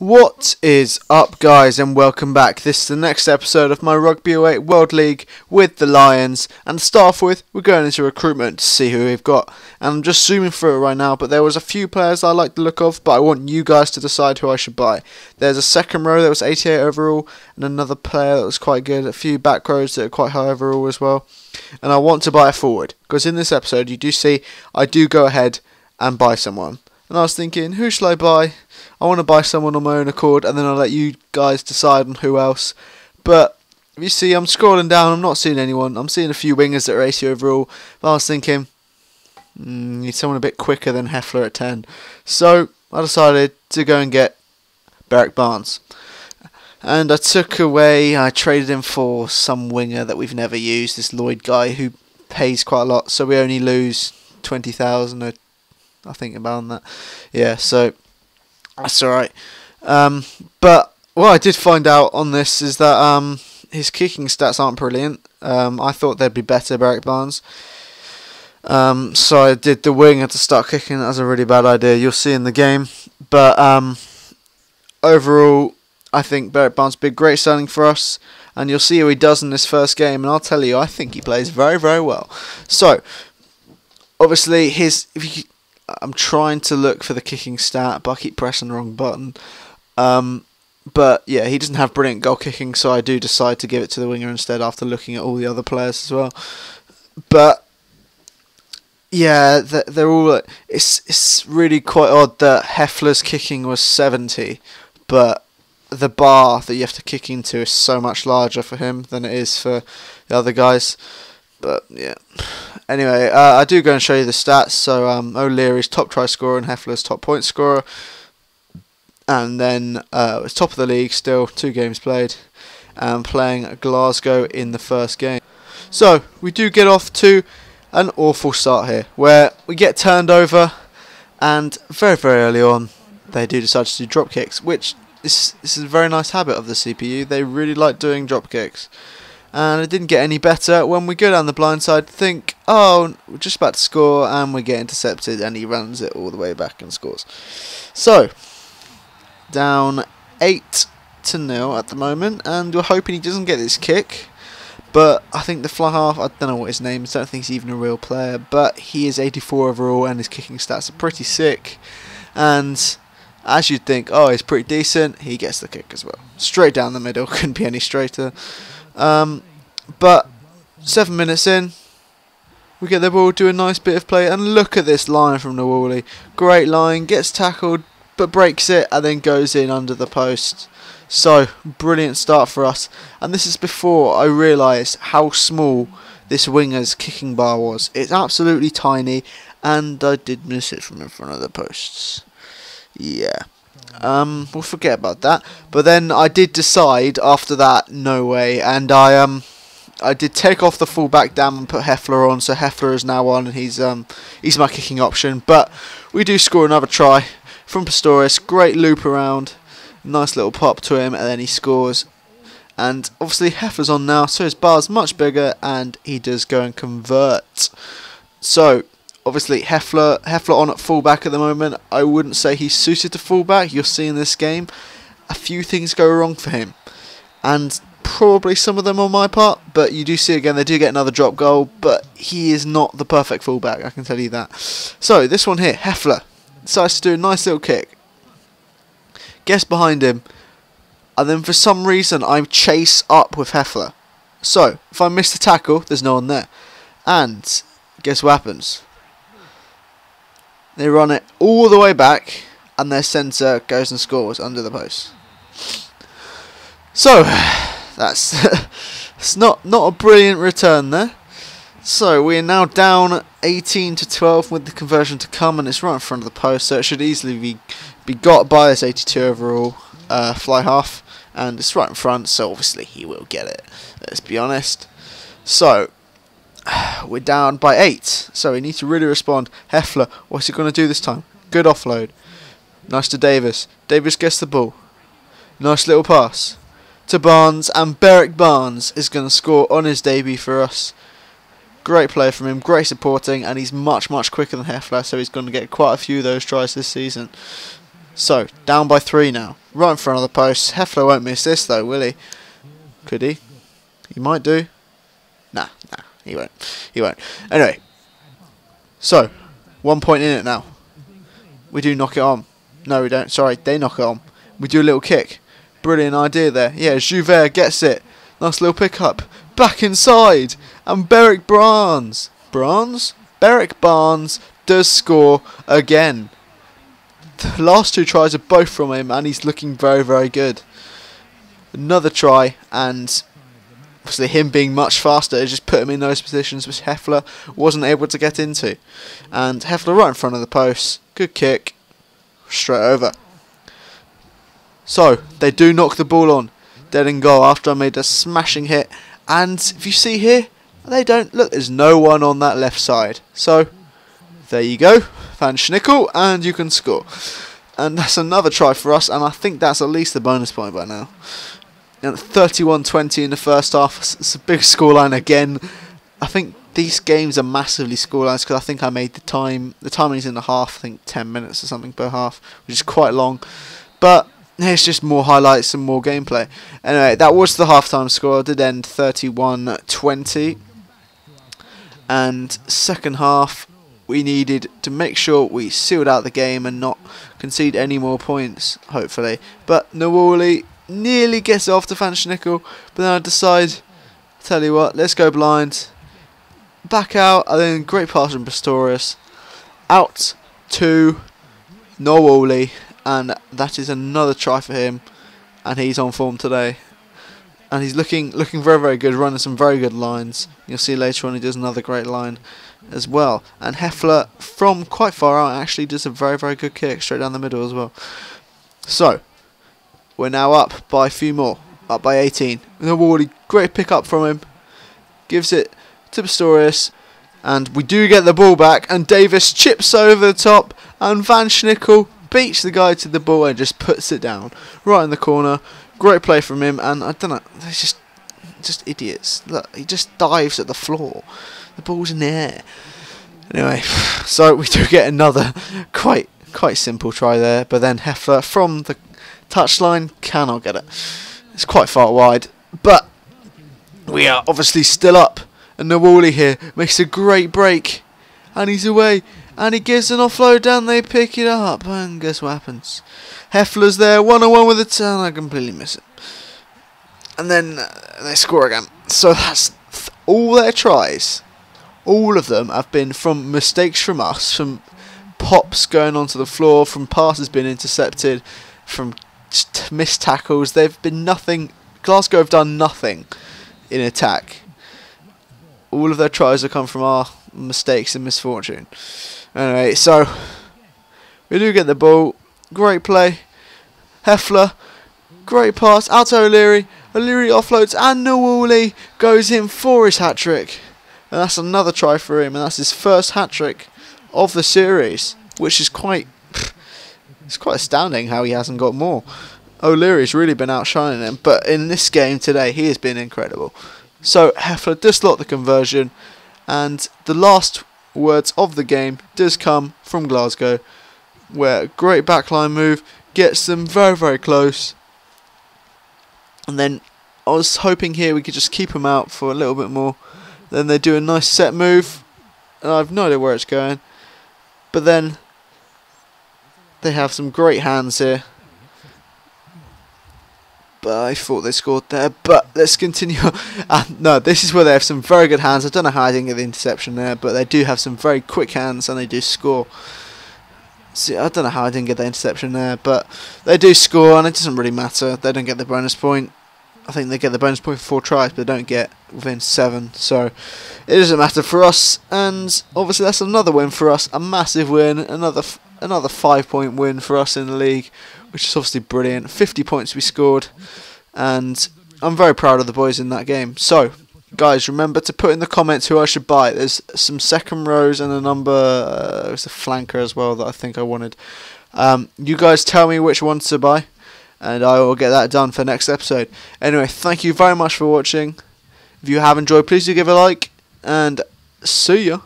What is up, guys, and welcome back. This is the next episode of my Rugby 08 World League with the Lions. And to start off with, we're going into recruitment to see who we've got. And I'm just zooming through it right now, but there was a few players I like the look of, but I want you guys to decide who I should buy. There's a second row that was 88 overall, and another player that was quite good, a few back rows that are quite high overall as well. And I want to buy a forward, because in this episode you do see I do go ahead and buy someone. And I was thinking, who shall I buy? I want to buy someone on my own accord, and then I'll let you guys decide on who else. But you see, I'm scrolling down, I'm not seeing anyone. I'm seeing a few wingers that are 80 overall, but I was thinking, need someone a bit quicker than Heffler at 10. So I decided to go and get Berwick Barnes. And I traded him for some winger that we've never used, this Lloyd guy who pays quite a lot, so we only lose 20,000, I think, about that. Yeah, so that's alright. But what I did find out on this is that his kicking stats aren't brilliant. I thought they'd be better, Berwick Barnes. So I did the winger to start kicking. That was a really bad idea. You'll see in the game. But overall, I think Berwick Barnes will be a great signing for us. And you'll see how he does in this first game. And I'll tell you, I think he plays very, very well. So, obviously, I'm trying to look for the kicking stat, but I keep pressing the wrong button. But yeah, he doesn't have brilliant goal kicking, so I do decide to give it to the winger instead after looking at all the other players as well. But yeah, they're all. It's really quite odd that Heffler's kicking was 70, but the bar that you have to kick into is so much larger for him than it is for the other guys. But yeah. Anyway, I do go and show you the stats. So O'Leary's top try scorer and Heffler's top point scorer. And then it's top of the league still, 2 games played. And playing Glasgow in the first game. So we do get off to an awful start here, where we get turned over, and very, very early on they do decide to do drop kicks, which is a very nice habit of the CPU. They really like doing drop kicks. And it didn't get any better when we go down the blind side, think, oh, we're just about to score, and we get intercepted, and he runs it all the way back and scores. So, down 8-0 at the moment, and we're hoping he doesn't get this kick. But I think the fly half, I don't know what his name is, I don't think he's even a real player, but he is 84 overall, and his kicking stats are pretty sick. And as you'd think, oh, he's pretty decent, he gets the kick as well. Straight down the middle, couldn't be any straighter. But 7 minutes in, we get the ball, do a nice bit of play, and look at this line from the Woolley. Great line, gets tackled, but breaks it, and then goes in under the post. So, brilliant start for us. And this is before I realised how small this winger's kicking bar was. It's absolutely tiny, and I did miss it from in front of the posts. Yeah. We'll forget about that. But then I did decide after that, no way, and I did take off the fullback down and put Heffler on, so Heffler is now on, and he's my kicking option. But we do score another try from Pistorius. Great loop around, nice little pop to him, and then he scores. And obviously Heffler's on now, so his bar's much bigger, and he does go and convert. So obviously Heffler on at fullback at the moment. I wouldn't say he's suited to fullback. You'll see in this game a few things go wrong for him, and probably some of them on my part, but you do see again they do get another drop goal, but he is not the perfect fullback, I can tell you that. So this one here, Heffler decides to do a nice little kick, gets behind him, and then for some reason I chase up with Heffler. So if I miss the tackle, there's no one there, and guess what happens? They run it all the way back, and their centre goes and scores under the post. So that's it's not a brilliant return there. So we are now down 18-12 with the conversion to come, and it's right in front of the post, so it should easily be got by this 82 overall fly half, and it's right in front, so obviously he will get it. Let's be honest. So we're down by 8, so we need to really respond. Heffler, what's he going to do this time? Good offload. Nice to Davis. Davis gets the ball. Nice little pass to Barnes, and Berwick Barnes is going to score on his debut for us. Great play from him, great supporting, and he's much, much quicker than Heffler, so he's going to get quite a few of those tries this season. So, down by 3 now. Right in front of the post. Heffler won't miss this though, will he? Could he? He might do. Nah, he won't. He won't. Anyway. So, 1 point in it now. We do knock it on. No, we don't. Sorry, they knock it on. We do a little kick. Brilliant idea there. Yeah, Jouvert gets it. Nice little pick up. Back inside. And Beric Barnes. Beric Barnes does score again. The last 2 tries are both from him, and he's looking very, very good. Another try, and obviously him being much faster, it just put him in those positions which Heffler wasn't able to get into. And Heffler right in front of the post. Good kick. Straight over. So, they do knock the ball on. Dead in goal after I made a smashing hit. And if you see here, they don't. Look, there's no one on that left side. So, there you go. Van Schnickel, and you can score. And that's another try for us, and I think that's at least a bonus point by now. And 31-20 in the first half. It's a big scoreline again. I think these games are massively scorelines because I think I made the timing's in the half, I think 10 minutes or something per half, which is quite long. But it's just more highlights and more gameplay. Anyway, that was the halftime score. It did end 31-20. And second half, we needed to make sure we sealed out the game and not concede any more points, hopefully. But Nawali nearly gets it off to Van Schnickel, but then I decide, tell you what, let's go blind. Back out, and then great pass from Pistorius. Out to Nawali, and that is another try for him, and he's on form today. And he's looking very, very good, running some very good lines. You'll see later on he does another great line as well. And Heffler, from quite far out, actually does a very, very good kick straight down the middle as well. So, we're now up by a few more. Up by 18. Nawali, great pick up from him. Gives it to Pistorius. And we do get the ball back. And Davis chips over the top. And Van Schnickel beats the guy to the ball and just puts it down. Right in the corner. Great play from him. And I don't know. They're just idiots. Look, he just dives at the floor. The ball's in the air. Anyway, so we do get another quite simple try there. But then Heffler from the touchline cannot get it. It's quite far wide. But we are obviously still up. And Nawali here makes a great break. And he's away. And he gives an offload down. They pick it up. And guess what happens? Heffler's there. 1-on-1 with a turn. I completely miss it. And then they score again. So that's all their tries. All of them have been from mistakes from us. From pops going onto the floor. From passes being intercepted. From missed tackles. They've been nothing. Glasgow have done nothing in attack. All of their tries have come from our mistakes and misfortune. Anyway, so we do get the ball. Great play. Heffler. Great pass. Out to O'Leary. O'Leary offloads. And Nawali goes in for his hat-trick. And that's another try for him. And that's his first hat-trick of the series. Which is quite... It's quite astounding how he hasn't got more. O'Leary's really been outshining him. But in this game today, he has been incredible. So Heffler does slot the conversion. And the last words of the game does come from Glasgow. Where a great backline move gets them very, very close. And then I was hoping here we could just keep them out for a little bit more. Then they do a nice set move. And I have no idea where it's going. But then they have some great hands here. But I thought they scored there. But let's continue. No, this is where they have some very good hands. I don't know how I didn't get the interception there. But they do have some very quick hands. And they do score. See, I don't know how I didn't get the interception there. But they do score. And it doesn't really matter. They don't get the bonus point. I think they get the bonus point for 4 tries. But they don't get within 7. So it doesn't matter for us. And obviously that's another win for us. A massive win. Another 5-point win for us in the league, which is obviously brilliant. 50 points we scored, and I'm very proud of the boys in that game. So, guys, remember to put in the comments who I should buy. There's some second rows and a number, there's a flanker as well that I think I wanted. You guys tell me which ones to buy, and I will get that done for next episode. Anyway, thank you very much for watching. If you have enjoyed, please do give a like, and see ya.